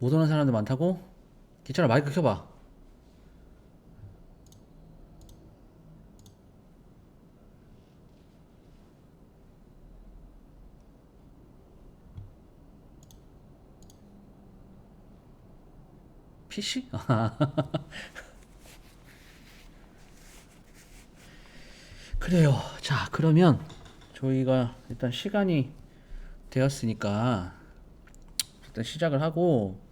못 오는 사람들 많다고? 괜찮아, 마이크 켜봐. PC? 그래요. 자, 그러면 저희가 일단 시간이 되었으니까 일단 시작을 하고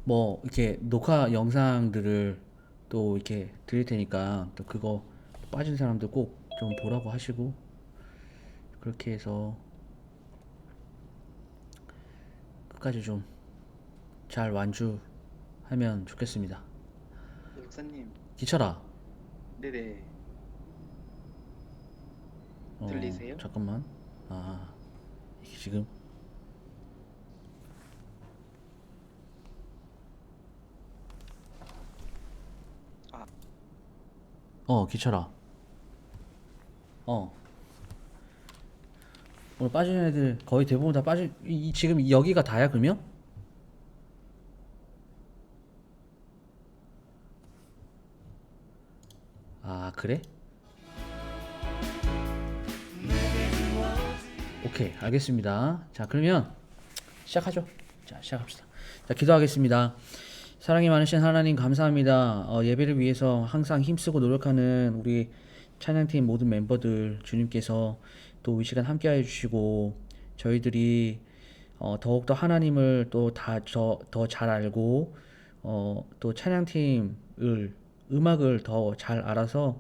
뭐 이렇게 녹화 영상들을 또 이렇게 드릴 테니까 또 그거 빠진 사람들 꼭 좀 보라고 하시고 그렇게 해서 끝까지 좀 잘 완주하면 좋겠습니다. 역사님, 기철아, 네네, 들리세요? 잠깐만. 아, 이게 지금 아, 기철아. 어, 오늘 빠진 애들 거의 대부분 다 빠진 지금 여기가 다야 그러면? 아, 그래? 오케이, 알겠습니다. 자, 그러면 시작하죠. 자, 시작합시다. 자, 기도하겠습니다. 사랑이 많으신 하나님 감사합니다. 예배를 위해서 항상 힘쓰고 노력하는 우리 찬양팀 모든 멤버들 주님께서 또 이 시간 함께해 주시고 저희들이 더욱더 하나님을 또 더 잘 알고 또 찬양팀을 음악을 더 잘 알아서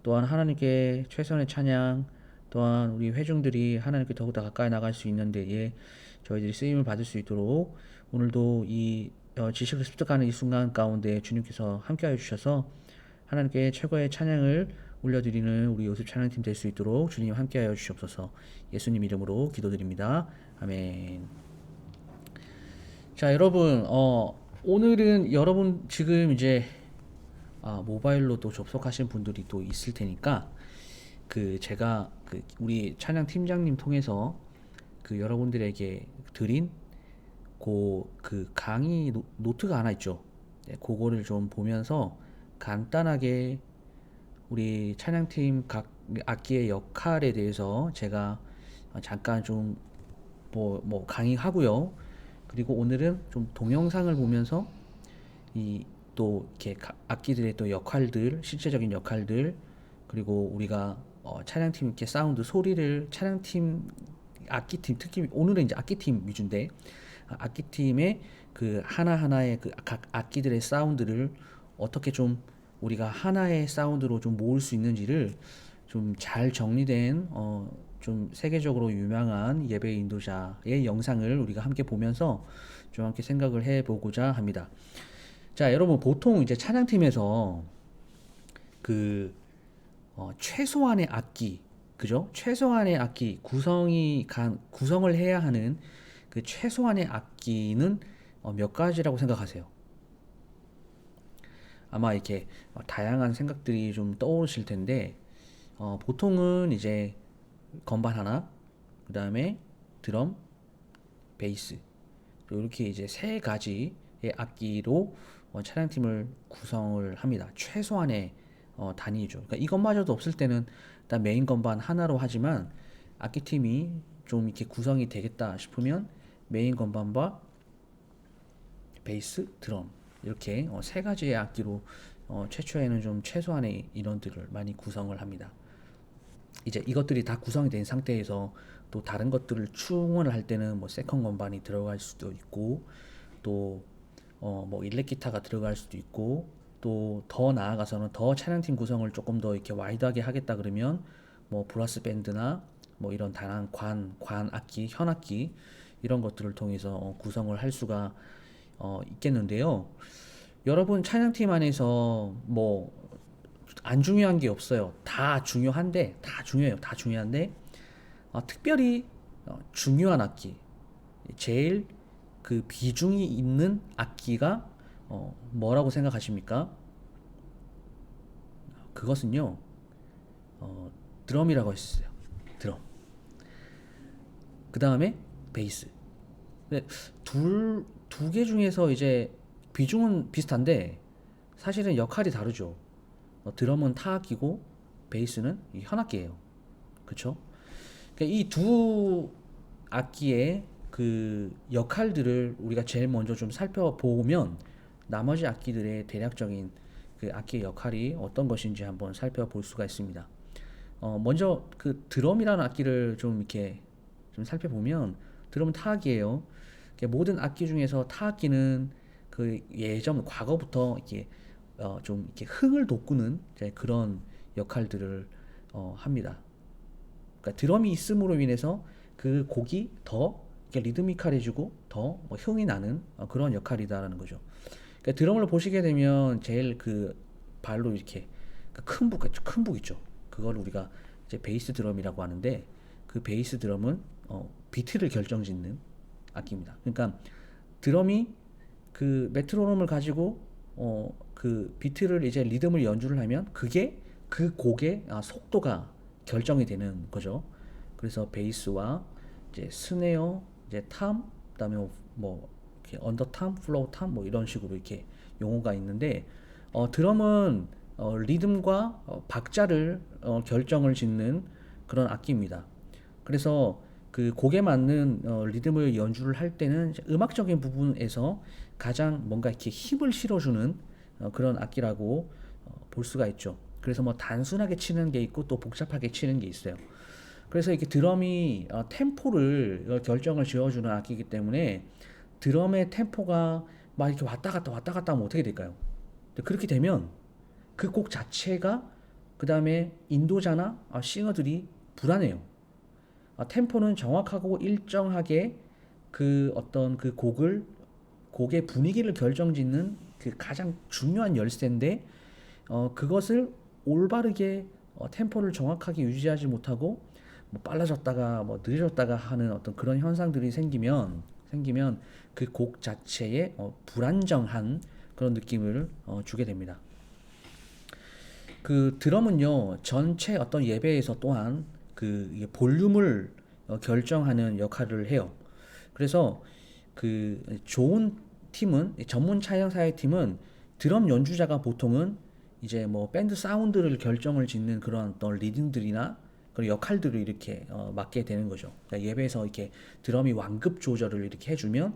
또한 하나님께 최선의 찬양 또한 우리 회중들이 하나님께 더욱더 가까이 나갈 수 있는 데에 저희들이 쓰임을 받을 수 있도록 오늘도 이 지식을 습득하는 이 순간 가운데 주님께서 함께하여 주셔서 하나님께 최고의 찬양을 올려드리는 우리 요셉 찬양팀 될 수 있도록 주님 함께하여 주시옵소서. 예수님 이름으로 기도드립니다. 아멘. 자, 여러분, 오늘은 여러분 지금 이제 모바일로 또 접속하신 분들이 또 있을 테니까 그 제가 그 우리 찬양 팀장님 통해서 그 여러분들에게 드린 그 강의 노트가 하나 있죠. 네, 그거를 좀 보면서 간단하게 우리 찬양팀 각 악기의 역할에 대해서 제가 잠깐 좀 뭐 강의하고요. 그리고 오늘은 좀 동영상을 보면서 이 또 이렇게 악기들의 또 역할들, 실제적인 역할들, 그리고 우리가 찬양팀 이렇게 사운드 소리를 찬양팀 악기팀 특히 오늘은 이제 악기팀 위주인데 악기팀의 그 하나하나의 그 각 악기들의 사운드를 어떻게 좀 우리가 하나의 사운드로 좀 모을 수 있는지를 좀 잘 정리된 좀 세계적으로 유명한 예배 인도자의 영상을 우리가 함께 보면서 좀 함께 생각을 해 보고자 합니다. 자, 여러분 보통 이제 찬양팀에서 그 최소한의 악기, 그죠? 최소한의 악기 구성을 해야 하는 그 최소한의 악기는 몇 가지라고 생각하세요? 아마 이렇게 다양한 생각들이 좀 떠오르실 텐데 보통은 이제 건반 하나, 그 다음에 드럼, 베이스 이렇게 이제 세 가지의 악기로 차량팀을 구성을 합니다. 최소한의 단위죠. 그러니까 이것마저도 없을 때는 일단 메인 건반 하나로 하지만 악기팀이 좀 이렇게 구성이 되겠다 싶으면 메인 건반과 베이스, 드럼 이렇게 세 가지의 악기로 최초에는 좀 최소한의 인원들을 많이 구성을 합니다. 이제 이것들이 다 구성이 된 상태에서 또 다른 것들을 충원을 할 때는 뭐 세컨 건반이 들어갈 수도 있고 또 뭐 일렉 기타가 들어갈 수도 있고 또 더 나아가서는 더 찬양팀 구성을 조금 더 이렇게 와이드하게 하겠다 그러면 뭐 브라스 밴드나 뭐 이런 다양한 관 악기, 현악기 이런 것들을 통해서 구성을 할 수가 있겠는데요. 여러분 찬양팀 안에서 뭐 안 중요한 게 없어요. 다 중요한데 다 중요해요. 다 중요한데 특별히 중요한 악기, 제일 그 비중이 있는 악기가 뭐라고 생각하십니까? 그것은요, 드럼이라고 했어요. 드럼. 그 다음에 베이스. 근데 두 개 중에서 이제 비중은 비슷한데 사실은 역할이 다르죠. 드럼은 타악기고 베이스는 이 현악기예요. 그쵸? 그러니까 이 두 악기의 그 역할들을 우리가 제일 먼저 좀 살펴보면 나머지 악기들의 대략적인 그 악기의 역할이 어떤 것인지 한번 살펴볼 수가 있습니다. 먼저 그 드럼이라는 악기를 좀 이렇게 좀 살펴보면 드럼은 타악기예요. 모든 악기 중에서 타악기는 그 예전 과거부터 이렇게 좀 이렇게 흥을 돋구는 이제 그런 역할들을 합니다. 그러니까 드럼이 있음으로 인해서 그 곡이 더 이렇게 리드미컬해지고 더뭐 흥이 나는 그런 역할이다라는 거죠. 그러니까 드럼을 보시게 되면 제일 그 발로 이렇게 큰 북 있죠. 그걸 우리가 이제 베이스 드럼이라고 하는데 그 베이스 드럼은 비트를 결정짓는 악기입니다. 그러니까 드럼이 그 메트로놈을 가지고 그 비트를 이제 리듬을 연주를 하면 그게 그 곡의 속도가 결정이 되는 거죠. 그래서 베이스와 이제 스네어, 이제 탐, 그다음에 뭐 이렇게 언더 탐, 플로우 탐, 뭐 이런 식으로 이렇게 용어가 있는데 드럼은 리듬과 박자를 결정을 짓는 그런 악기입니다. 그래서 그 곡에 맞는 리듬을 연주를 할 때는 음악적인 부분에서 가장 뭔가 이렇게 힘을 실어주는 그런 악기라고 볼 수가 있죠. 그래서 뭐 단순하게 치는 게 있고 또 복잡하게 치는 게 있어요. 그래서 이렇게 드럼이 템포를 결정을 지어주는 악기이기 때문에 드럼의 템포가 막 이렇게 왔다 갔다 하면 어떻게 될까요? 그렇게 되면 그 곡 자체가 그 다음에 인도자나 싱어들이 불안해요. 템포는 정확하고 일정하게 그 어떤 그 곡의 분위기를 결정짓는 그 가장 중요한 열쇠인데 그것을 올바르게 템포를 정확하게 유지하지 못하고 뭐 빨라졌다가 뭐 느려졌다가 하는 어떤 그런 현상들이 생기면 그 곡 자체에 불안정한 그런 느낌을 주게 됩니다. 그 드럼은요 전체 어떤 예배에서 또한 그 이게 볼륨을 결정하는 역할을 해요. 그래서 그 좋은 팀은 전문 차량사의 팀은 드럼 연주자가 보통은 이제 뭐 밴드 사운드를 결정을 짓는 그런 어떤 리듬들이나 그런 역할들을 이렇게 맡게 되는 거죠. 그러니까 예배에서 이렇게 드럼이 완급 조절을 이렇게 해주면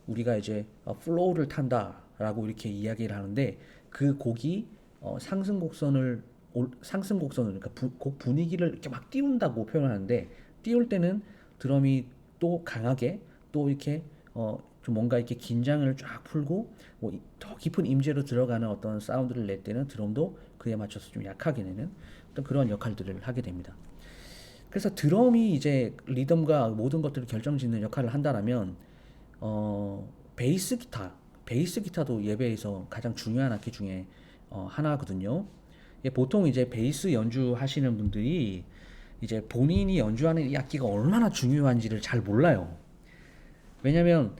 우리가 이제 플로우를 탄다라고 이렇게 이야기를 하는데 그 곡이 상승곡선을 그러니까 곡 분위기를 이렇게 막 띄운다고 표현하는데 띄울 때는 드럼이 또 강하게 또 이렇게 좀 뭔가 이렇게 긴장을 쫙 풀고 뭐 더 깊은 임재로 들어가는 어떤 사운드를 낼 때는 드럼도 그에 맞춰서 좀 약하게 내는 어떤 그런 역할들을 하게 됩니다. 그래서 드럼이 이제 리듬과 모든 것들을 결정짓는 역할을 한다라면 베이스 기타도 예배에서 가장 중요한 악기 중에 하나거든요. 보통 이제 베이스 연주하시는 분들이 이제 본인이 연주하는 이 악기가 얼마나 중요한지를 잘 몰라요. 왜냐면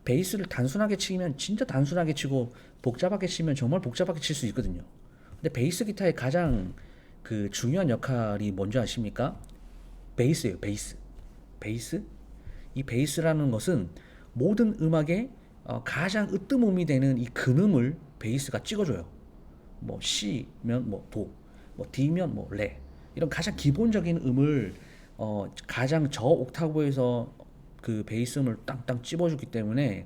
베이스를 단순하게 치면 진짜 단순하게 치고 복잡하게 치면 정말 복잡하게 칠 수 있거든요. 근데 베이스 기타의 가장 그 중요한 역할이 뭔지 아십니까? 베이스예요, 베이스. 베이스? 이 베이스라는 것은 모든 음악의 가장 으뜸음이 되는 이 근음을 베이스가 찍어줘요. 뭐 C면 뭐 도, 뭐 D면 뭐 레. 이런 가장 기본적인 음을 가장 저 옥타브에서 그 베이스음을 땅땅 찝어주기 때문에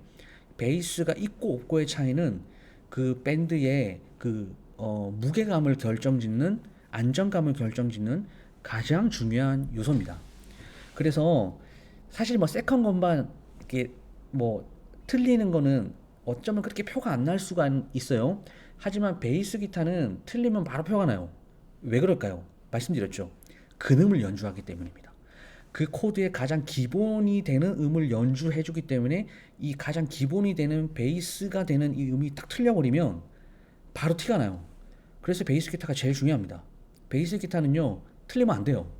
베이스가 있고 없고의 차이는 그 밴드의 그 무게감을 결정짓는 안정감을 결정짓는 가장 중요한 요소입니다. 그래서 사실 뭐 세컨 건반 이렇게 뭐 틀리는 거는 어쩌면 그렇게 표가 안 날 수가 있어요. 하지만 베이스 기타는 틀리면 바로 표가 나요. 왜 그럴까요? 말씀드렸죠. 근음을 연주하기 때문입니다. 그 코드의 가장 기본이 되는 음을 연주해주기 때문에 이 가장 기본이 되는 베이스가 되는 이 음이 딱 틀려버리면 바로 티가 나요. 그래서 베이스 기타가 제일 중요합니다. 베이스 기타는요 틀리면 안 돼요.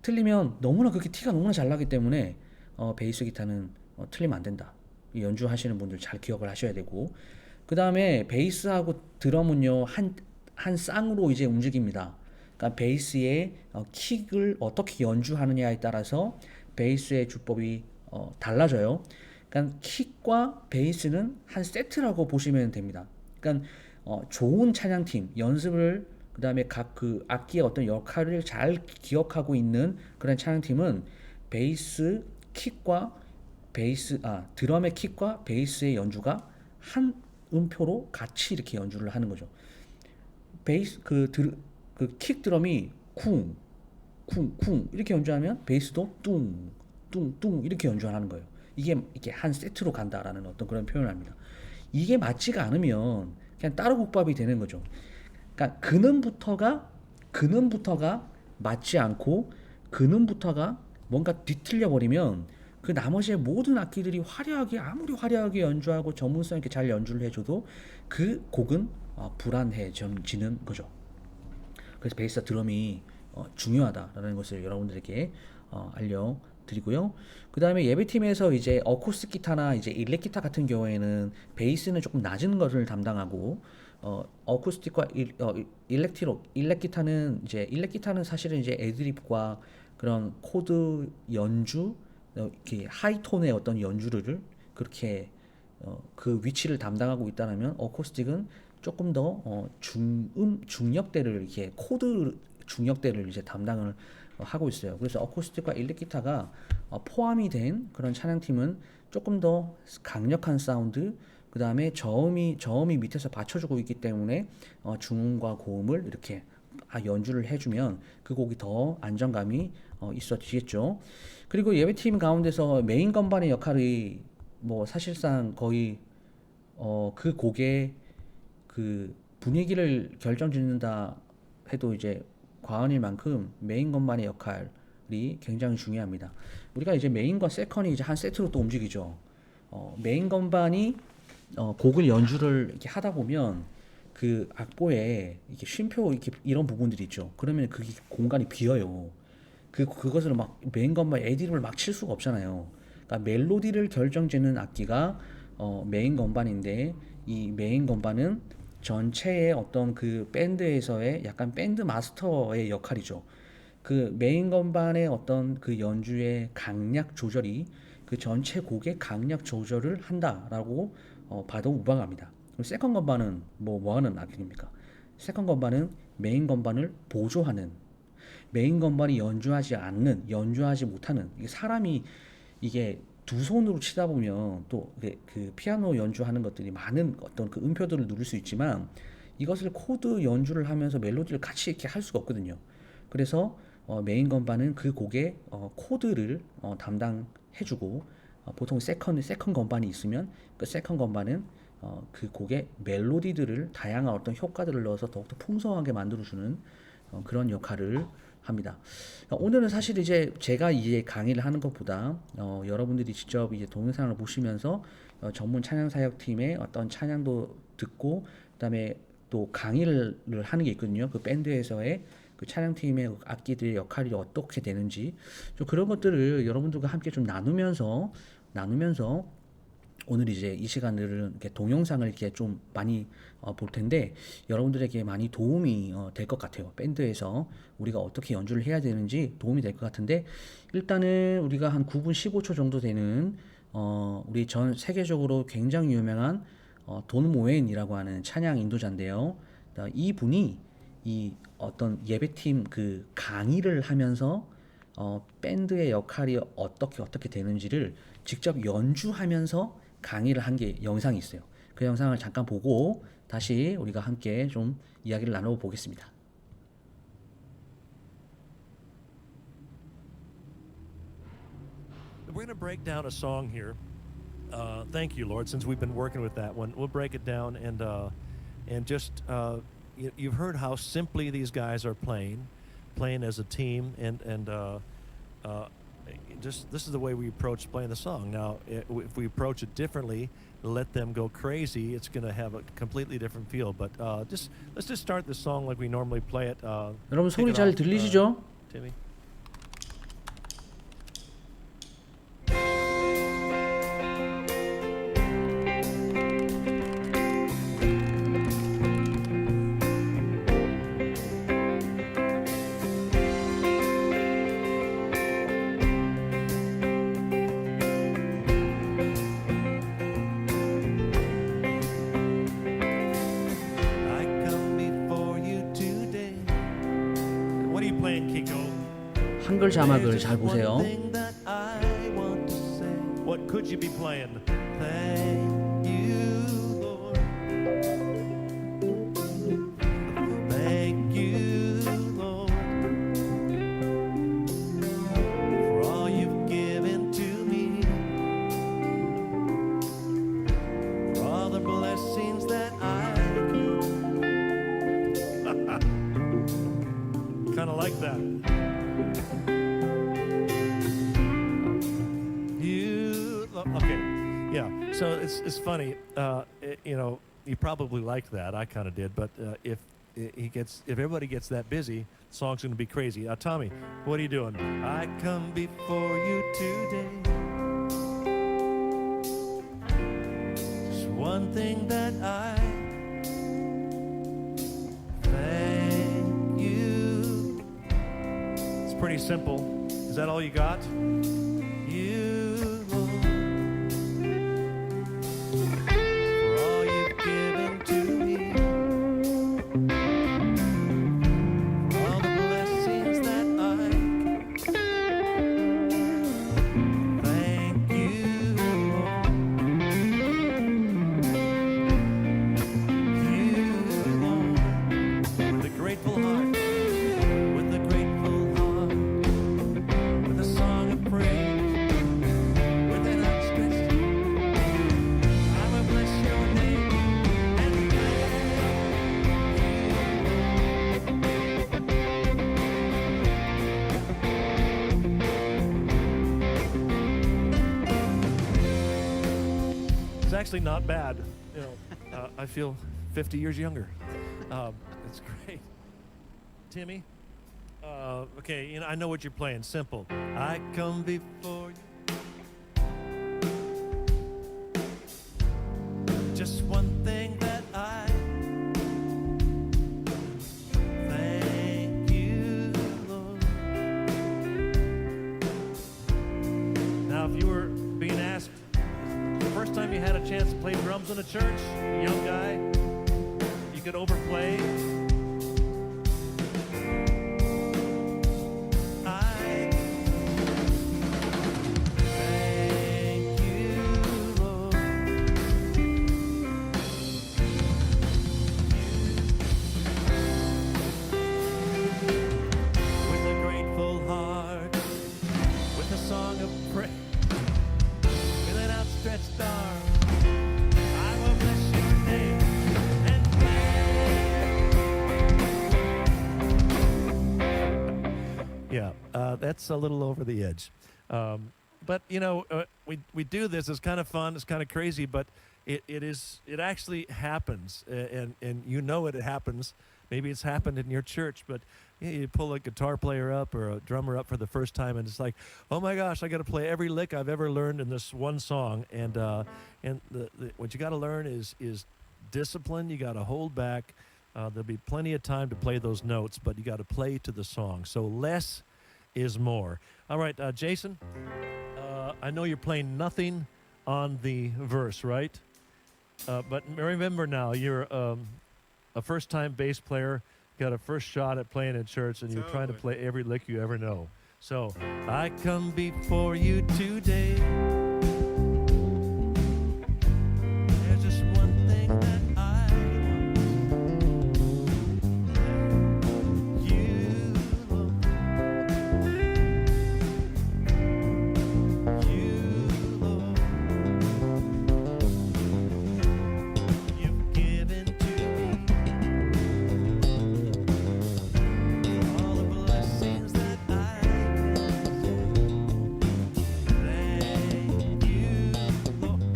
틀리면 너무나 그렇게 티가 너무나 잘 나기 때문에 베이스 기타는 틀리면 안 된다. 연주하시는 분들 잘 기억을 하셔야 되고 그 다음에 베이스하고 드럼은요 한 쌍으로 이제 움직입니다. 그러니까 베이스의 킥을 어떻게 연주하느냐에 따라서 베이스의 주법이 달라져요. 그러니까 킥과 베이스는 한 세트라고 보시면 됩니다. 그러니까 좋은 찬양팀 연습을 그다음에 각 그 악기의 어떤 역할을 잘 기억하고 있는 그런 찬양팀은 베이스 킥과 드럼의 킥과 베이스의 연주가 한 음표로 같이 이렇게 연주를 하는 거죠. 베이스 킥 드럼이 쿵 쿵쿵 이렇게 연주하면 베이스도 뚱뚱뚱 이렇게 연주하는 거예요. 이게 한 세트로 간다라는 어떤 그런 표현을 합니다. 이게 맞지가 않으면 그냥 따로 국밥이 되는 거죠. 그러니까 근음부터가 맞지 않고 근음부터가 뭔가 뒤틀려 버리면 그 나머지의 모든 악기들이 아무리 화려하게 연주하고 전문성 있게 잘 연주를 해줘도 그 곡은 불안해지는 거죠. 그래서 베이스와 드럼이 중요하다라는 것을 여러분들에게 알려드리고요. 그 다음에 예배팀에서 이제 어쿠스틱 기타나 이제 일렉 기타 같은 경우에는 베이스는 조금 낮은 것을 담당하고 어쿠스틱과 일렉 기타는 사실은 이제 애드립과 그런 코드 연주 이렇게 하이톤의 어떤 연주를 그렇게 그 위치를 담당하고 있다면 어쿠스틱은 조금 더 중역대를 이렇게 코드 중역대를 이제 담당을 하고 있어요. 그래서 어쿠스틱과 일렉 기타가 포함이 된 그런 찬양팀은 조금 더 강력한 사운드, 그 다음에 저음이 밑에서 받쳐주고 있기 때문에 중음과 고음을 이렇게 연주를 해주면 그 곡이 더 안정감이 있어지겠죠. 그리고 예배팀 가운데서 메인 건반의 역할이 뭐 사실상 거의 그 곡의 그 분위기를 결정짓는다 해도 이제 과언일 만큼 메인 건반의 역할이 굉장히 중요합니다. 우리가 이제 메인과 세컨이 이제 한 세트로 또 움직이죠. 메인 건반이 곡을 연주를 이렇게 하다 보면 그 악보에 이렇게 쉼표 이렇게 이런 부분들이 있죠. 그러면 그 공간이 비어요. 그것을 막 메인 건반 애드립을 막 칠 수가 없잖아요. 그러니까 멜로디를 결정짓는 악기가 메인 건반인데 이 메인 건반은 전체의 어떤 그 밴드에서의 약간 밴드 마스터의 역할이죠. 그 메인 건반의 어떤 그 연주의 강약 조절이 그 전체 곡의 강약 조절을 한다라고 봐도 무방합니다. 그럼 세컨 건반은 뭐 하는 악기입니까? 세컨 건반은 메인 건반을 보조하는, 메인 건반이 연주하지 못하는, 이게 사람이 이게 두 손으로 치다 보면 또 그 피아노 연주하는 것들이 많은 어떤 그 음표들을 누를 수 있지만 이것을 코드 연주를 하면서 멜로디를 같이 이렇게 할 수가 없거든요. 그래서 메인 건반은 그 곡의 코드를 담당해주고 보통 세컨 건반이 있으면 그 세컨 건반은 그 곡의 멜로디들을 다양한 어떤 효과들을 넣어서 더욱더 풍성하게 만들어주는 그런 역할을 합니다. 오늘은 사실 이제 제가 이제 강의를 하는 것보다 여러분들이 직접 이제 동영상을 보시면서 전문 찬양 사역팀의 어떤 찬양도 듣고 그다음에 또 강의를 하는 게 있거든요. 그 밴드에서의 그 찬양팀의 악기들의 역할이 어떻게 되는지 좀 그런 것들을 여러분들과 함께 좀 나누면서 오늘 이제 이 시간들은 이렇게 동영상을 이렇게 좀 많이 볼 텐데 여러분들에게 많이 도움이 될 것 같아요. 밴드에서 우리가 어떻게 연주를 해야 되는지 도움이 될 것 같은데 일단은 우리가 한 9분 15초 정도 되는 우리 전 세계적으로 굉장히 유명한 돈 모엔이라고 하는 찬양 인도자인데요. 이 분이 이 어떤 예배팀 그 강의를 하면서 밴드의 역할이 어떻게 되는지를 직접 연주하면서 강의를 한 게 영상이 있어요. 그 영상을 잠깐 보고 다시 우리가 함께 좀 이야기를 나눠보겠습니다. We're going to break down a song here. Thank you, Lord. Since we've been working with that one, we'll break it down and just you've heard how simply these guys are playing as a team, and just this is the way we approach playing the song. Now, if we approach it differently, let them go crazy, it's going to have a completely different feel. But let's just start the song like we normally play it. 여러분 소리 잘 들리시죠? Timmy? 한글 자막을 잘 보세요. One thing that I want to say. What could you be playing? Thank you, Lord. Thank you, Lord, for all you've given to me, for all the blessings that I kind of like that. Okay, yeah. So it's funny. You know, you probably liked that. I kind of did. But if everybody gets that busy, the song's going to be crazy. Tommy, what are you doing? I come before you today. Just one thing that I thank you. It's pretty simple. Is that all you got? You, Lord, for all you've given to me, for all the blessings that I thank you, Lord. You, Lord, with a grateful heart, with a grateful heart, with a song of praise, with an outstretched I will bless your name and it's actually not bad. You know, I feel 50 years younger. It's great. Timmy? Okay, you know, I know what you're playing. Simple. I come before you. Just one thing that I thank you, Lord. Now, if you were being asked the first time you had a chance to play drums in a church, young guy, you could overplay. I thank you, Lord. With a grateful heart, with a song of praise, with an outstretched arm, I will bless your name and yeah, that's a little over the edge. But you know, we do this. It's kind of fun. It's kind of crazy, but it actually happens, and you know it happens. Maybe it's happened in your church, but you pull a guitar player up or a drummer up for the first time, and it's like, oh my gosh, I got to play every lick I've ever learned in this one song. And what you got to learn is discipline. You got to hold back. There'll be plenty of time to play those notes, but you got to play to the song. So less is more. All right, Jason, I know you're playing nothing on the verse, right? But remember now, you're a first-time bass player, got a first shot at playing in church, and you're trying to play every lick you ever know. So, I come before you today. There's just one thing that I want. You, Lord. You, Lord. You've given to me all the blessings that I thank you, Lord.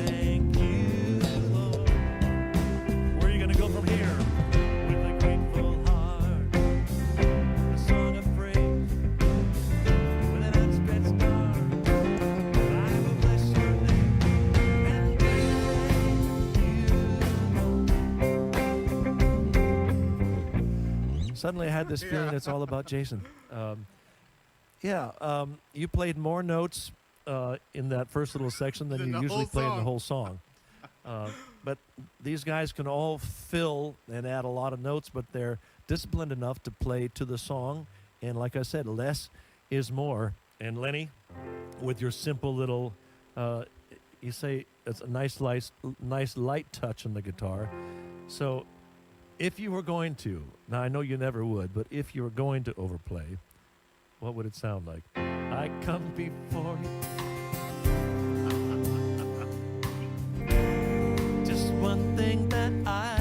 Thank you, Lord. Where are you going to go from here? With a grateful heart, a song of praise, with an outstretched arm, I will bless your name and thank you. Suddenly I had this feeling it's all about Jason. You played more notes in that first little section than you usually play in the whole song. But these guys can all fill and add a lot of notes, but they're disciplined enough to play to the song. And like I said, less is more. And Lenny, with your simple little, you say it's a nice light touch on the guitar. So if you were going to, now I know you never would, but if you were going to overplay, what would it sound like? I come before you. Just one thing that I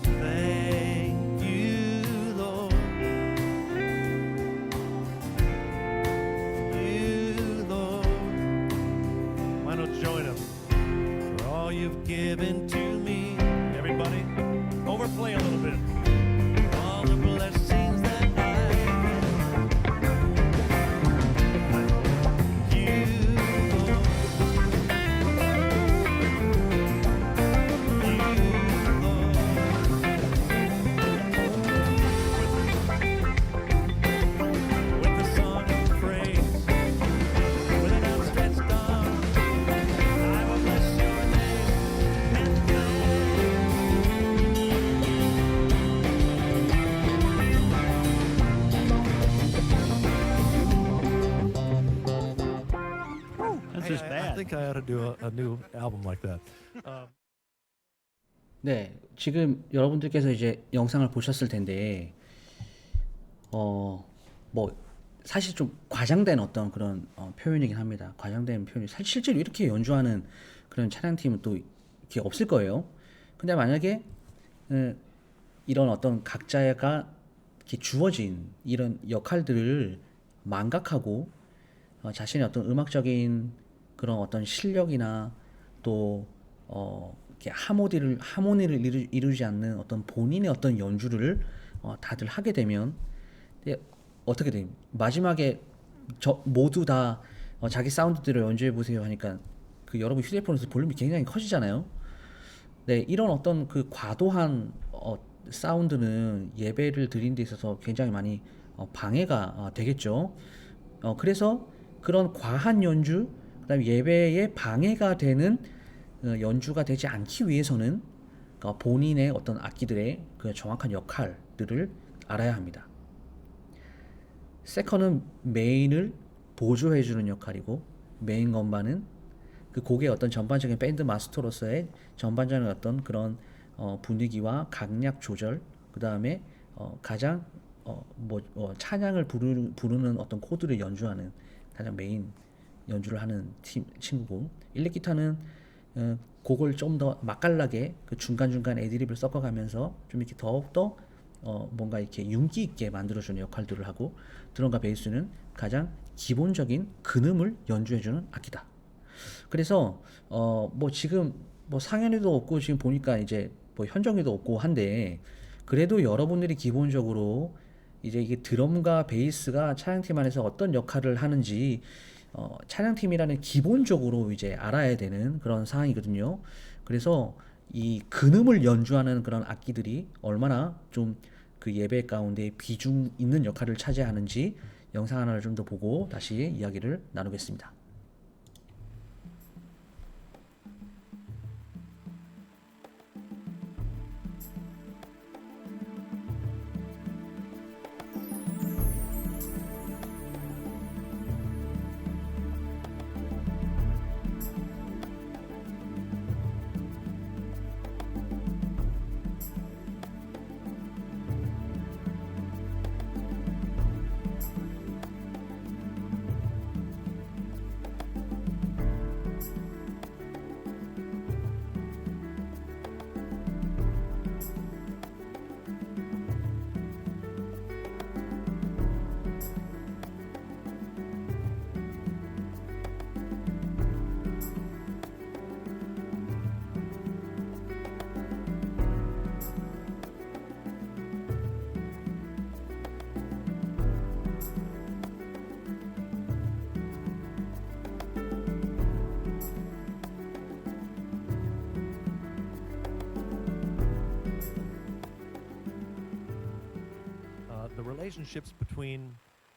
thank you, Lord. You, Lord. Why not join him? For all you've given to me. Everybody, overplay a little bit. All the blessings that I you, Lord. You, Lord. With the song of praise, with an outstretched arm, I will bless your name and That's just I bad. think I ought to do a new album like that. 네, 지금 여러분들께서 이제 영상을 보셨을 텐데, 뭐 사실 좀 과장된 어떤 그런 표현이긴 합니다. 과장된 표현이 실제로 이렇게 연주하는 그런 차량팀은 또 이렇게 없을 거예요. 근데 만약에 이런 어떤 각자가 이렇게 주어진 이런 역할들을 망각하고 자신의 어떤 음악적인 그런 어떤 실력이나 또 이렇게 하모니를 이루지 않는 어떤 본인의 어떤 연주를 다들 하게 되면 어떻게 돼요? 마지막에 모두 다 자기 사운드대로 연주해 보세요 하니까 그 여러분 휴대폰에서 볼륨이 굉장히 커지잖아요. 네, 이런 어떤 그 과도한 사운드는 예배를 드리는 데 있어서 굉장히 많이 방해가 되겠죠. 그래서 그런 과한 연주, 그다음에 예배에 방해가 되는 연주가 되지 않기 위해서는 본인의 어떤 악기들의 그 정확한 역할들을 알아야 합니다. 세컨은 메인을 보조해주는 역할이고, 메인 건반은 그 곡의 어떤 전반적인 밴드 마스터로서의 전반적인 어떤 그런 분위기와 강약 조절, 그 다음에 가장 찬양을 부르는 어떤 코드를 연주하는 가장 메인 연주를 하는 친구고, 일렉 기타는 곡을 좀 더 맛깔나게 그 중간중간 애드립을 섞어가면서 좀 이렇게 더욱더 뭔가 이렇게 윤기 있게 만들어주는 역할들을 하고, 드럼과 베이스는 가장 기본적인 근음을 연주해주는 악기다. 그래서 뭐 지금 뭐 상현이도 없고 지금 보니까 이제 뭐 현정이도 없고 한데, 그래도 여러분들이 기본적으로 이제 이게 드럼과 베이스가 찬양팀 안에서 어떤 역할을 하는지 찬양팀이라는 기본적으로 이제 알아야 되는 그런 상황이거든요. 그래서 이 근음을 연주하는 그런 악기들이 얼마나 좀 그 예배 가운데 비중 있는 역할을 차지하는지 영상 하나를 좀 더 보고 다시 이야기를 나누겠습니다. The relationships between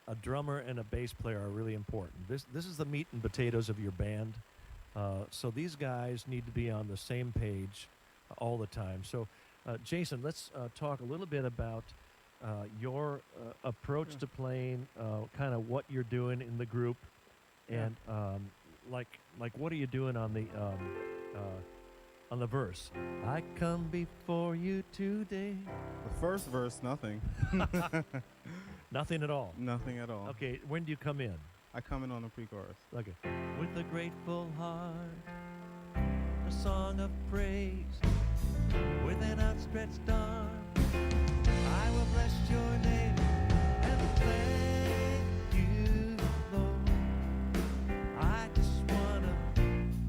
a drummer and a bass player are really important. This is the meat and potatoes of your band. So these guys need to be on the same page all the time. So Jason, let's talk a little bit about your approach to playing, kind of what you're doing in the group, and like what are you doing on the verse? I come before you today. The first verse, nothing. Nothing at all. Nothing at all. Okay, when do you come in? I come in on the pre-chorus. Okay. With a grateful heart, a song of praise, with an outstretched arm, I will bless your name and thank you, Lord. I just wanna.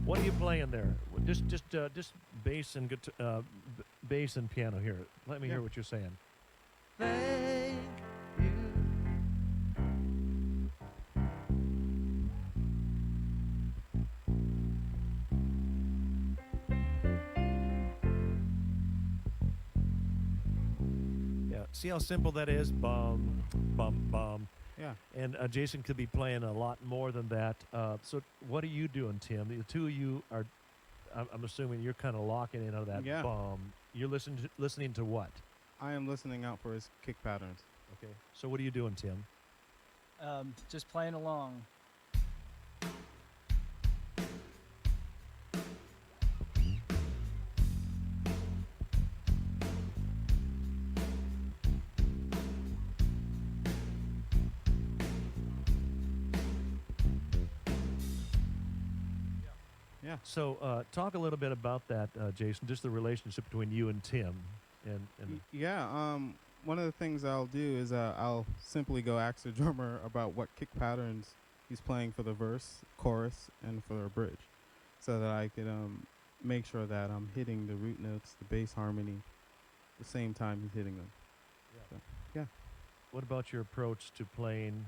What are you playing there? Just bass and bass and piano here. Let me hear what you're saying. Thank you. See how simple that is? Bum, bum, bum. Yeah. And Jason could be playing a lot more than that. So what are you doing, Tim? The two of you are, I'm assuming you're kind of locking in on that bum. You're listening to what? I am listening out for his kick patterns. Okay. So what are you doing, Tim? Just playing along. Yeah. So talk a little bit about that, Jason, just the relationship between you and Tim. And Yeah. One of the things I'll do is I'll simply go ask the drummer about what kick patterns he's playing for the verse, chorus, and for the bridge, so that I could make sure that I'm hitting the root notes, the bass harmony, the same time he's hitting them. Yeah. So, yeah. What about your approach to playing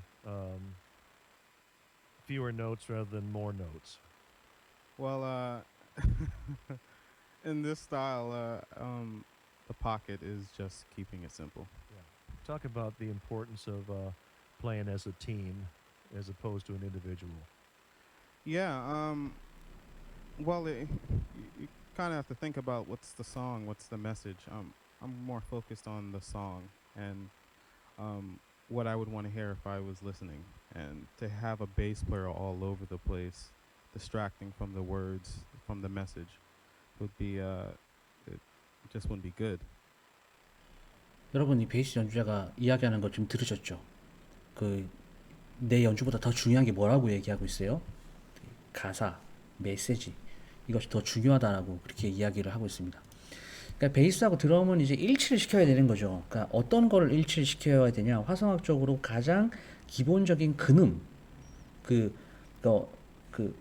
fewer notes rather than more notes? Well, in this style, the pocket is just keeping it simple. Talk about the importance of playing as a team as opposed to an individual. Yeah. Well, you kind of have to think about what's the song, what's the message. I'm more focused on the song and what I would want to hear if I was listening. And to have a bass player all over the place, distracting from the words, from the message, would be it just wouldn't be good. 여러분 이 베이스 연주자가 이야기하는 거 좀 들으셨죠? 그 내 연주보다 더 중요한 게 뭐라고 얘기하고 있어요? 가사, 메시지 이것이 더 중요하다라고 그렇게 이야기를 하고 있습니다. 그러니까 베이스하고 드럼은 이제 일치를 시켜야 되는 거죠. 그러니까 어떤 거를 일치를 시켜야 되냐? 화성학적으로 가장 기본적인 근음, 그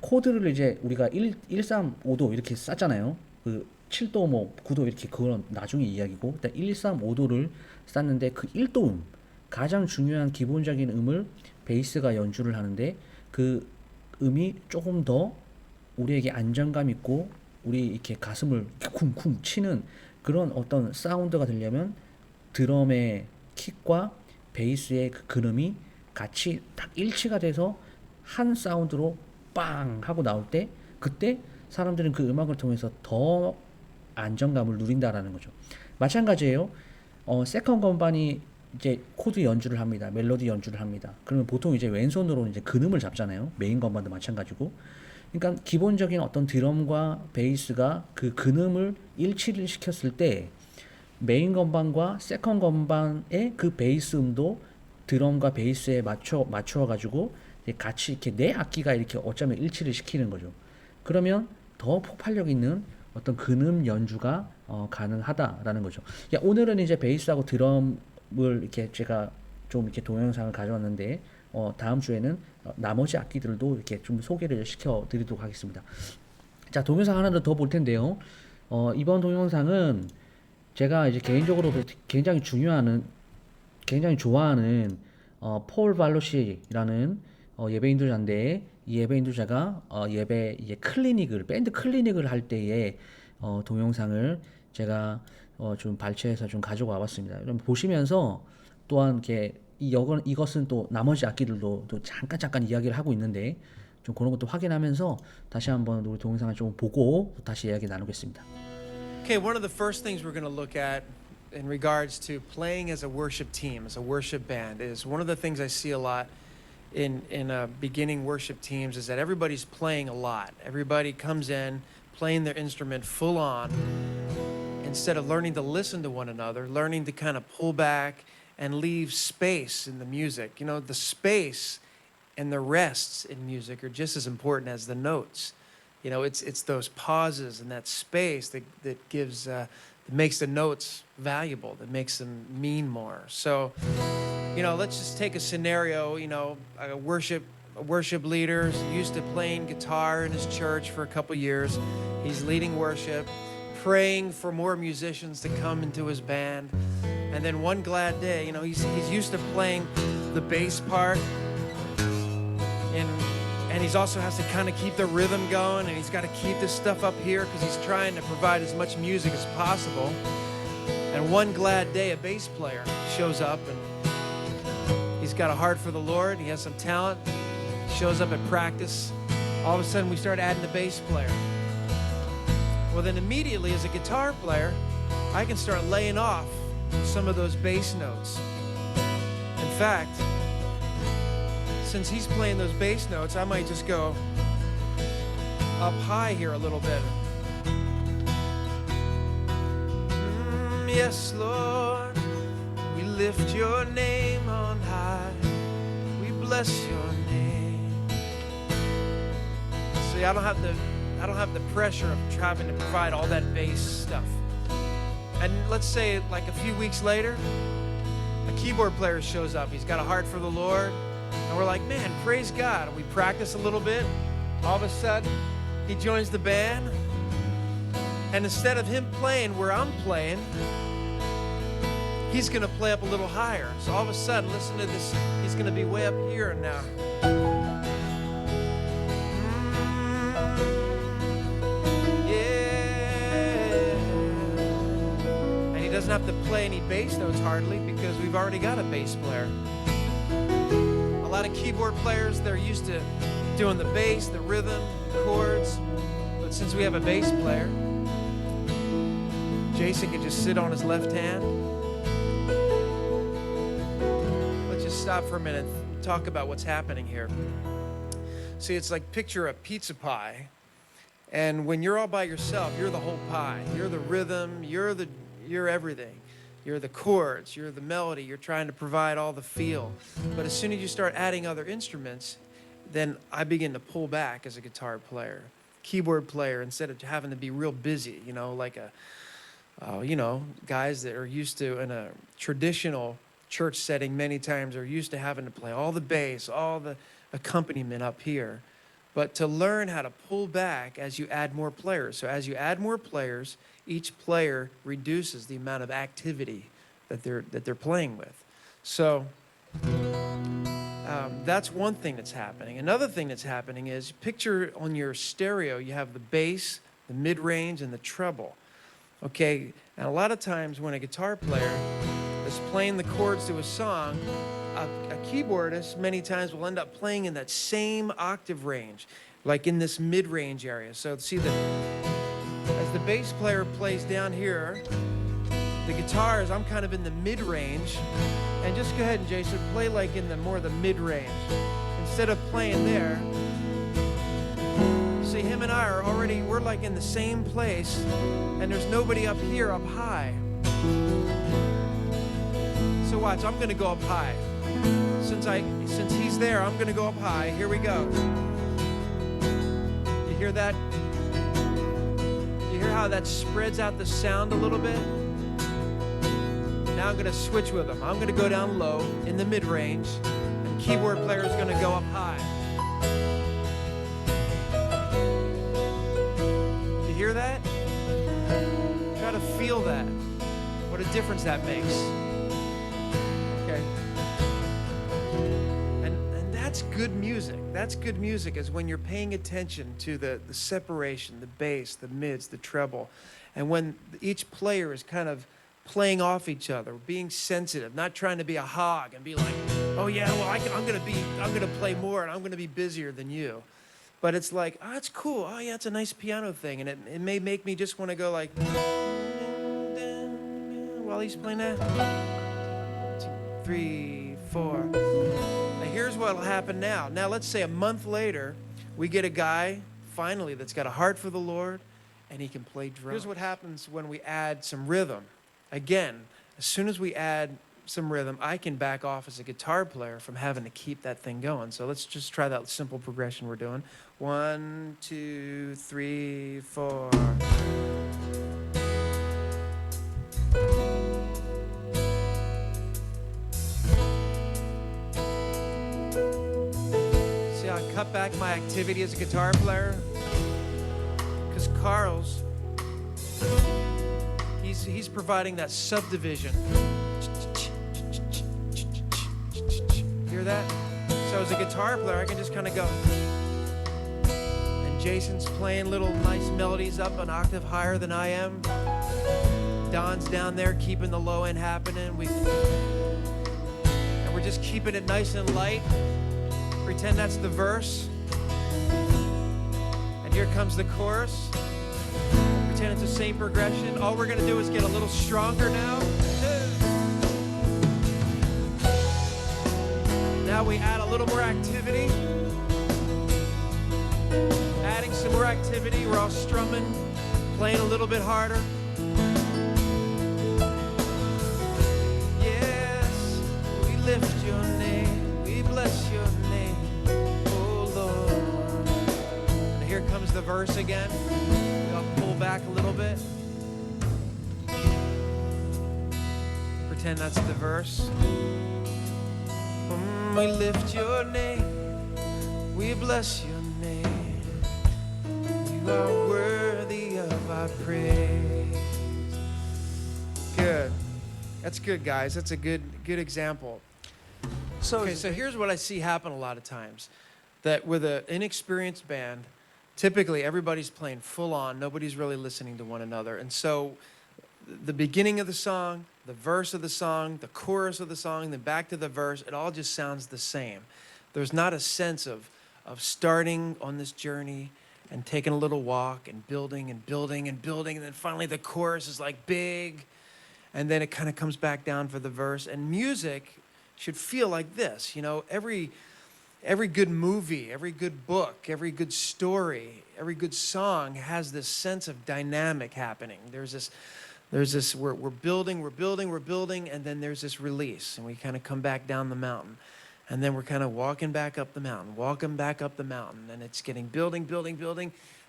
코드를 이제 우리가 135도 이렇게 쌌잖아요. 그 7도 뭐 9도 이렇게 그건 나중에 이야기고 일단 135도를 쌌는데 그 1도음 가장 중요한 기본적인 음을 베이스가 연주를 하는데 그 음이 조금 더 우리에게 안정감 있고 우리 이렇게 가슴을 쿵쿵 치는 그런 어떤 사운드가 되려면 드럼의 킥과 베이스의 그 근음이 같이 딱 일치가 돼서 한 사운드로 빵 하고 나올 때 그때 사람들은 그 음악을 통해서 더 안정감을 누린다라는 거죠. 마찬가지예요. 세컨 건반이 이제 코드 연주를 합니다. 멜로디 연주를 합니다. 그러면 보통 이제 왼손으로 이제 근음을 잡잖아요. 메인 건반도 마찬가지고. 그러니까 기본적인 어떤 드럼과 베이스가 그 근음을 일치를 시켰을 때 메인 건반과 세컨 건반의 그 베이스 음도 드럼과 베이스에 맞추어 가지고 같이 이렇게 네 악기가 이렇게 어쩌면 일치를 시키는 거죠. 그러면 더 폭발력 있는 어떤 근음 연주가 가능하다라는 거죠. 오늘은 이제 베이스하고 드럼을 이렇게 제가 좀 이렇게 동영상을 가져왔는데 다음 주에는 나머지 악기들도 이렇게 좀 소개를 시켜드리도록 하겠습니다. 자, 동영상 하나 더 볼 텐데요. 이번 동영상은 제가 이제 개인적으로도 굉장히 좋아하는 폴 발로시라는 예배 인도자인데 이 예배 인도자가 예배 이제 밴드 클리닉을 할 때의 동영상을 제가 좀 발췌해서 좀 가지고 와봤습니다. 여러분 보시면서 또한 이렇게 이것은 또 나머지 악기들도 또 잠깐 이야기를 하고 있는데 좀 그런 것도 확인하면서 다시 한번 우리 동영상을 좀 보고 다시 이야기 나누겠습니다. Okay, one of the first things we're going to look at in regards to playing as a worship team, as a worship band, is one of the things I see a lot in beginning worship teams is that everybody's playing a lot. Everybody comes in playing their instrument full on instead of learning to listen to one another, learning to kind of pull back and leave space in the music. You know, the space and the rests in music are just as important as the notes. You know, it's those pauses and that space that gives that makes the notes valuable, that makes them mean more. So, you know, let's just take a scenario. You know, a worship leader is used to playing guitar in his church for a couple years. He's leading worship, praying for more musicians to come into his band, and then one glad day, you know, he's used to playing the bass part, and he's also has to kind of keep the rhythm going, and he's got to keep this stuff up here because he's trying to provide as much music as possible. And one glad day, a bass player shows up, and he's got a heart for the Lord. He has some talent. He shows up at practice. All of a sudden, we start adding a bass player. Well, then immediately, as a guitar player, I can start laying off some of those bass notes. In fact, since he's playing those bass notes, I might just go up high here a little bit. Yes, Lord, we lift your name on high. We bless your name. See, I don't have the pressure of having to provide all that bass stuff. And let's say like a few weeks later, a keyboard player shows up. He's got a heart for the Lord. And we're like, man, praise God. And we practice a little bit. All of a sudden, he joins the band. And instead of him playing where I'm playing, he's going to play up a little higher. So all of a sudden, listen to this. He's going to be way up here now. Yeah. And he doesn't have to play any bass notes hardly because we've already got a bass player. A lot of keyboard players, they're used to doing the bass, the rhythm, the chords. But since we have a bass player, Jason can just sit on his left hand. Let's just stop for a minute and talk about what's happening here. See, it's like picture a pizza pie. And when you're all by yourself, you're the whole pie. You're the rhythm, you're everything. You're the chords, you're the melody, you're trying to provide all the feel. But as soon as you start adding other instruments, then I begin to pull back as a guitar player. Keyboard player, instead of having to be real busy, you know, like guys that are used to, in a traditional church setting many times, are used to having to play all the bass, all the accompaniment up here. But to learn how to pull back as you add more players. So as you add more players, each player reduces the amount of activity that they're playing with. So that's one thing that's happening. Another thing that's happening is, picture on your stereo, you have the bass, the mid-range, and the treble. Okay, and a lot of times when a guitar player is playing the chords to a song, a keyboardist many times will end up playing in that same octave range, like in this mid-range area. So see, as the bass player plays down here, the guitars, I'm kind of in the mid-range. And just go ahead and, Jason, play like in the mid-range. Instead of playing there, see, him and I are already, we're like in the same place, and there's nobody up here up high. So watch, I'm gonna go up high. Since he's there, I'm gonna go up high. Here we go. You hear that? You hear how that spreads out the sound a little bit? Now I'm gonna switch with him. I'm gonna go down low in the mid-range, and keyboard player is gonna go up high. You hear that? Try to feel that. What a difference that makes. Okay. And that's good music. That's good music, is when you're paying attention to the separation, the bass, the mids, the treble. And when each player is kind of playing off each other, being sensitive, not trying to be a hog and be like, oh yeah, well I'm gonna play more and I'm gonna be busier than you. But it's like, oh, it's cool. Oh yeah, it's a nice piano thing, and it may make me just want to go like. while he's playing that? 2, 3, 4. Now here's what'll happen now. Now let's say a month later, we get a guy finally that's got a heart for the Lord, and he can play drums. Here's what happens when we add some rhythm. Again, as soon as we add some rhythm, I can back off as a guitar player from having to keep that thing going. So let's just try that simple progression we're doing. 1, 2, 3, 4. See how I cut back my activity as a guitar player? Because Carl's, he's providing that subdivision. Hear that? So as a guitar player, I can just kind of go. And Jason's playing little nice melodies up an octave higher than I am. Don's down there keeping the low end happening. And we're just keeping it nice and light. Pretend that's the verse. And here comes the chorus. Pretend it's the same progression. All we're gonna do is get a little stronger now. Now we add a little more activity. Adding some more activity. We're all strumming, playing a little bit harder. Yes, we lift your name. We bless your name, oh Lord. And here comes the verse again. We all pull back a little bit. Pretend that's the verse. We lift your name, we bless your name. You are worthy of our praise. Good. That's good, guys. That's a good example. So here's what I see happen a lot of times. That with an inexperienced band, typically everybody's playing full on, nobody's really listening to one another. And so the beginning of the song, the verse of the song, the chorus of the song, then back to the verse, it all just sounds the same. There's not a sense of starting on this journey and taking a little walk and building and building and building, and then finally the chorus is like big, and then it kind of comes back down for the verse. And music should feel like this. You know, every good movie, every good book, every good story, every good song has this sense of dynamic happening. There's this, we're building, and then there's this release, and we kind of come back down the mountain. And then we're kind of walking back up the mountain, and it's getting building,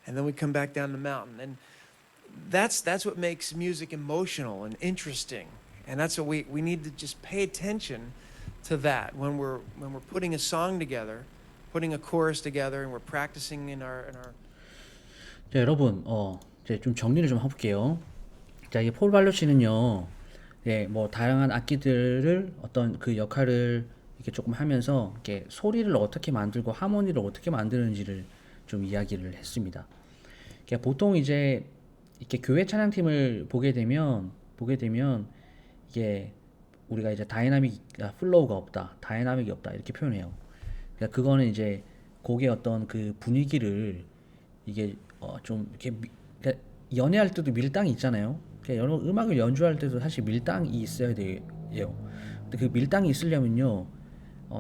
and then we come back down the mountain. And that's what makes music emotional and interesting. And that's what we need to just pay attention to that when we're putting a song together, putting a chorus together, and we're practicing in our 자, 여러분, 이제 좀 정리를 좀 해볼게요. 자, 이 폴 발로치는요, 예, 뭐 다양한 악기들을 어떤 그 역할을 이렇게 조금 하면서 이렇게 소리를 어떻게 만들고 하모니를 어떻게 만드는지를 좀 이야기를 했습니다. 그러니까 보통 이제 이렇게 교회 찬양팀을 보게 되면 이게 우리가 이제 플로우가 없다, 다이나믹이 없다 이렇게 표현해요. 그러니까 그거는 이제 곡의 어떤 그 분위기를 이게 좀 이렇게 그러니까 연애할 때도 밀당이 있잖아요. 그러니까 음악을 연주할 때도 사실 밀당이 있어야 돼요. 근데 그 밀당이 있으려면요,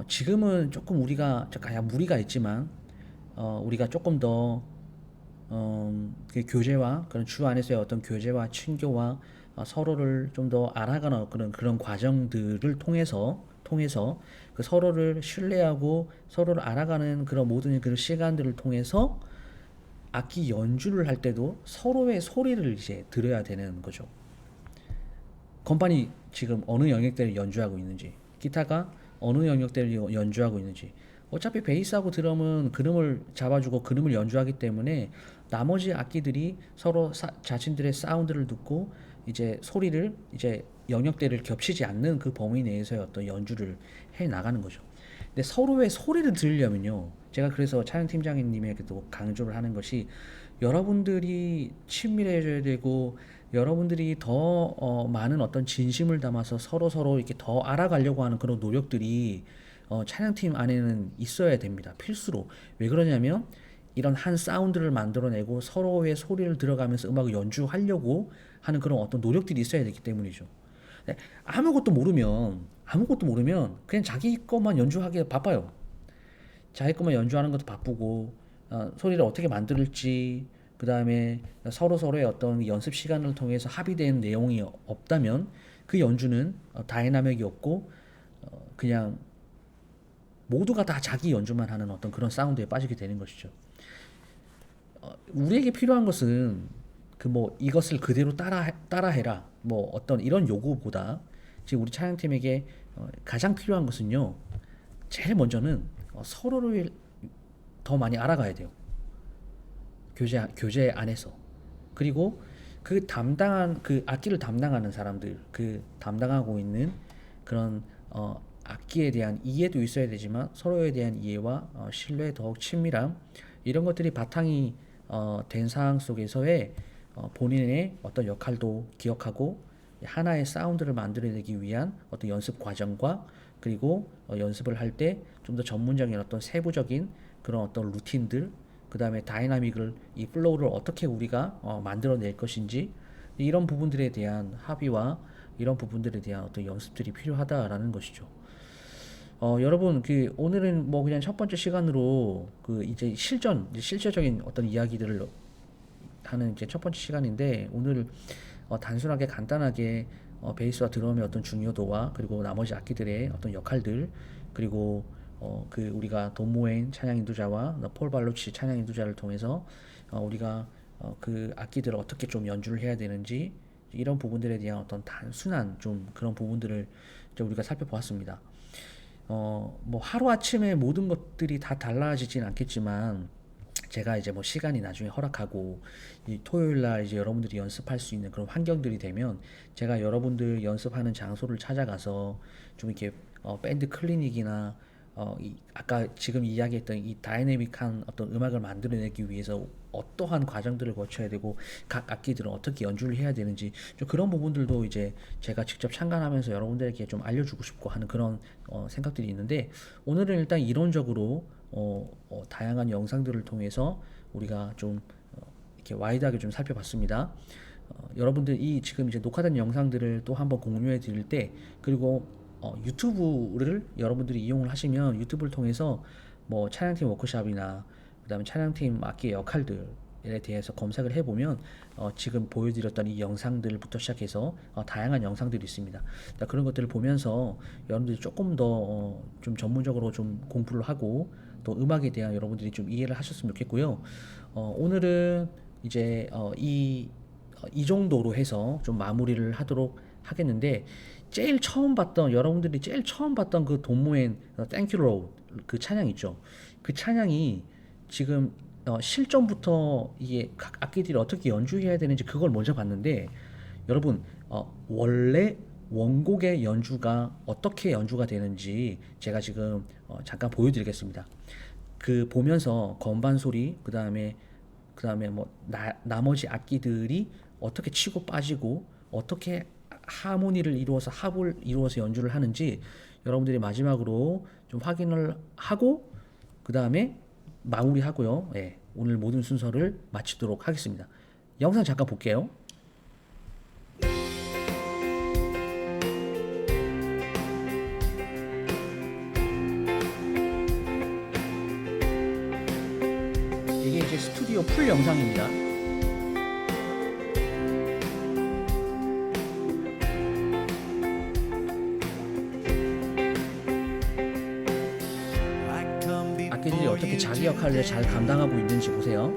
지금은 조금 우리가 약간 무리가 있지만 우리가 조금 더 그 교제와 그런 주 안에서의 어떤 교제와 친교와 서로를 좀 더 알아가는 그런 과정들을 통해서 그 서로를 신뢰하고 서로를 알아가는 그런 모든 그런 시간들을 통해서 악기 연주를 할 때도 서로의 소리를 이제 들어야 되는 거죠. 건반이 지금 어느 영역대를 연주하고 있는지, 기타가 어느 영역대를 연주하고 있는지. 어차피 베이스하고 드럼은 그름을 잡아주고 그름을 연주하기 때문에 나머지 악기들이 서로 자신들의 사운드를 듣고 이제 소리를 이제 영역대를 겹치지 않는 그 범위 내에서의 어떤 연주를 해 나가는 거죠. 근데 서로의 소리를 들으려면요, 제가 그래서 찬양 팀장님에게도 강조를 하는 것이 여러분들이 친밀해져야 되고 여러분들이 더 많은 어떤 진심을 담아서 서로 이렇게 더 알아가려고 하는 그런 노력들이 찬양팀 안에는 있어야 됩니다. 필수로. 왜 그러냐면 이런 한 사운드를 만들어내고 서로의 소리를 들어가면서 음악을 연주하려고 하는 그런 어떤 노력들이 있어야 되기 때문이죠. 네, 아무것도 모르면 그냥 자기 것만 연주하기에 바빠요. 자기 것만 연주하는 것도 바쁘고 소리를 어떻게 만들지, 그 다음에 서로의 어떤 연습 시간을 통해서 합의된 내용이 없다면 그 연주는 다이나믹이 없고 그냥 모두가 다 자기 연주만 하는 어떤 그런 사운드에 빠지게 되는 것이죠. 우리에게 필요한 것은 그 뭐 이것을 그대로 따라해라 뭐 어떤 이런 요구보다 지금 우리 찬양팀에게 가장 필요한 것은요, 제일 먼저는 서로를 더 많이 알아가야 돼요. 교제 안에서. 그리고 그 악기를 담당하는 사람들, 그 담당하고 있는 그런 악기에 대한 이해도 있어야 되지만 서로에 대한 이해와 신뢰, 더욱 친밀함, 이런 것들이 바탕이 된 상황 속에서의 본인의 어떤 역할도 기억하고 하나의 사운드를 만들어내기 위한 어떤 연습 과정과, 그리고 연습을 할 때 좀 더 전문적인 어떤 세부적인 그런 어떤 루틴들, 그 다음에 다이나믹을, 이 플로우를 어떻게 우리가 만들어낼 것인지, 이런 부분들에 대한 합의와 이런 부분들에 대한 어떤 연습들이 필요하다라는 것이죠. 여러분, 오늘은 뭐 그냥 첫 번째 시간으로 이제 실제적인 어떤 이야기들을 하는 이제 첫 번째 시간인데, 오늘 단순하게 간단하게 베이스와 드럼의 어떤 중요도와 그리고 나머지 악기들의 어떤 역할들, 그리고 우리가 돈 모엔 찬양 인도자와 폴 발로치 찬양 인도자를 통해서 우리가 그 악기들을 어떻게 좀 연주를 해야 되는지, 이런 부분들에 대한 어떤 단순한 좀 그런 부분들을 이제 우리가 살펴보았습니다. 뭐 하루아침에 모든 것들이 다 달라지진 않겠지만, 제가 이제 뭐 시간이 나중에 허락하고 이 토요일 날 이제 여러분들이 연습할 수 있는 그런 환경들이 되면, 제가 여러분들 연습하는 장소를 찾아가서 좀 이렇게 밴드 클리닉이나 아까 지금 이야기했던 이 다이내믹한 어떤 음악을 만들어내기 위해서 어떠한 과정들을 거쳐야 되고 각 악기들은 어떻게 연주를 해야 되는지, 좀 그런 부분들도 이제 제가 직접 참관하면서 여러분들에게 좀 알려주고 싶고 하는 그런 생각들이 있는데, 오늘은 일단 이론적으로 다양한 영상들을 통해서 우리가 좀 이렇게 와이드하게 좀 살펴봤습니다. 여러분들 이 지금 이제 녹화된 영상들을 또 한번 공유해 드릴 때, 그리고 유튜브를 여러분들이 이용을 하시면 유튜브를 통해서 뭐 찬양팀 워크숍이나 그 다음에 찬양팀 악기의 역할들에 대해서 검색을 해보면 지금 보여드렸던 이 영상들부터 시작해서 다양한 영상들이 있습니다. 그런 것들을 보면서 여러분들이 조금 더 좀 전문적으로 좀 공부를 하고 또 음악에 대한 여러분들이 좀 이해를 하셨으면 좋겠고요. 오늘은 이제 이 정도로 해서 좀 마무리를 하도록 하겠는데, 여러분들이 제일 처음 봤던 그 돈 모엔 Thank You Lord 그 찬양 있죠. 그 찬양이 지금 실전부터 이게 각 악기들이 어떻게 연주해야 되는지 그걸 먼저 봤는데, 여러분 원래 원곡의 연주가 어떻게 연주가 되는지 제가 지금 잠깐 보여드리겠습니다. 그 보면서 건반 소리, 그 다음에 뭐 나머지 악기들이 어떻게 치고 빠지고 어떻게 하모니를 이루어서 합을 이루어서 연주를 하는지 여러분들이 마지막으로 좀 확인을 하고 그 다음에 마무리하고요. 예, 오늘 모든 순서를 마치도록 하겠습니다. 영상 잠깐 볼게요. 이게 이제 스튜디오 풀 영상입니다. 악기들이 어떻게 자기 역할을 잘 감당하고 있는지 보세요.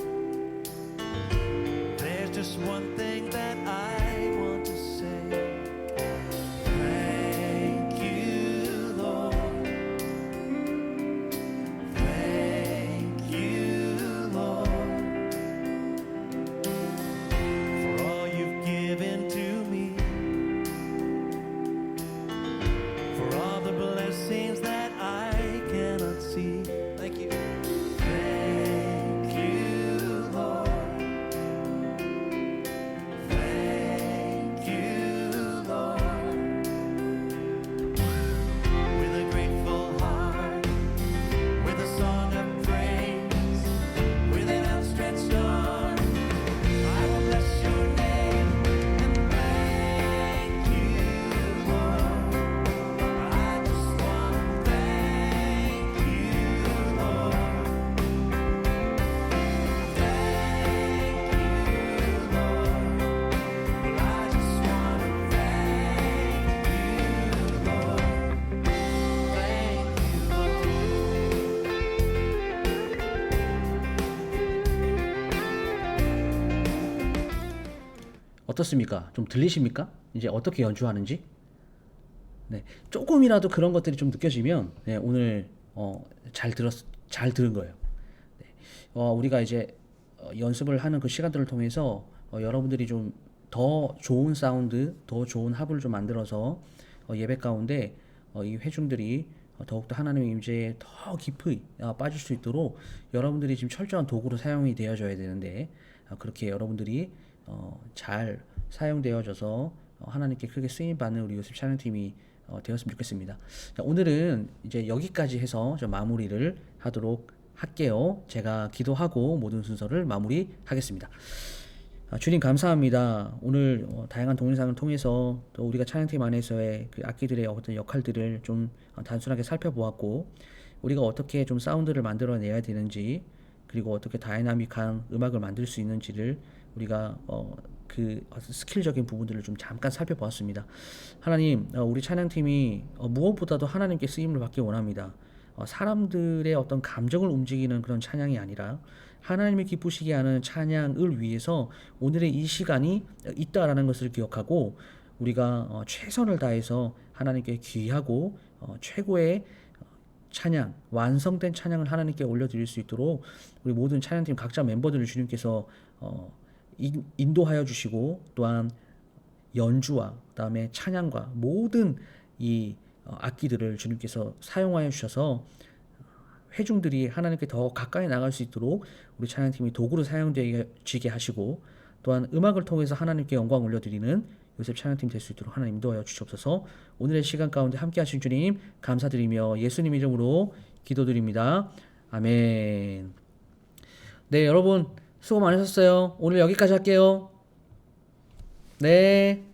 There's just one thing that I want to say. Thank you, Lord. Thank you, Lord. For all you've given to me. For all the blessings that I cannot see. Thank you. Thank you, 어떻습니까? 좀 들리십니까? 이제 어떻게 연주하는지? 네, 조금이라도 그런 것들이 좀 느껴지면 네, 오늘 잘 들은 거예요. 네, 우리가 이제 연습을 하는 그 시간들을 통해서 여러분들이 좀 더 좋은 사운드, 더 좋은 합을 좀 만들어서 예배 가운데 이 회중들이 더욱더 하나님의 임재에 더 깊이 빠질 수 있도록 여러분들이 지금 철저한 도구로 사용이 되어져야 되는데 그렇게 여러분들이 잘 사용되어져서 하나님께 크게 쓰임 받는 우리 요셉 찬양팀이 되었으면 좋겠습니다. 자, 오늘은 이제 여기까지 해서 좀 마무리를 하도록 할게요. 제가 기도하고 모든 순서를 마무리하겠습니다. 주님 감사합니다. 오늘 다양한 동영상을 통해서 또 우리가 찬양팀 안에서의 그 악기들의 어떤 역할들을 좀 단순하게 살펴보았고 우리가 어떻게 좀 사운드를 만들어내야 되는지 그리고 어떻게 다이나믹한 음악을 만들 수 있는지를 우리가 그 스킬적인 부분들을 좀 잠깐 살펴보았습니다. 하나님, 우리 찬양팀이 무엇보다도 하나님께 쓰임을 받기 원합니다. 사람들의 어떤 감정을 움직이는 그런 찬양이 아니라 하나님이 기쁘시게 하는 찬양을 위해서 오늘의 이 시간이 있다라는 것을 기억하고 우리가 최선을 다해서 하나님께 귀하고 최고의 찬양, 완성된 찬양을 하나님께 올려드릴 수 있도록 우리 모든 찬양팀 각자 멤버들을 주님께서 인도하여 주시고 또한 연주와 그다음에 찬양과 모든 이 악기들을 주님께서 사용하여 주셔서 회중들이 하나님께 더 가까이 나갈 수 있도록 우리 찬양팀이 도구로 사용되게 하시고 또한 음악을 통해서 하나님께 영광 올려드리는 요셉 찬양팀 될 수 있도록 하나님 인도하여 주시옵소서. 오늘의 시간 가운데 함께 하신 주님 감사드리며 예수님 이름으로 기도드립니다. 아멘. 네, 여러분 수고 많으셨어요. 오늘 여기까지 할게요. 네.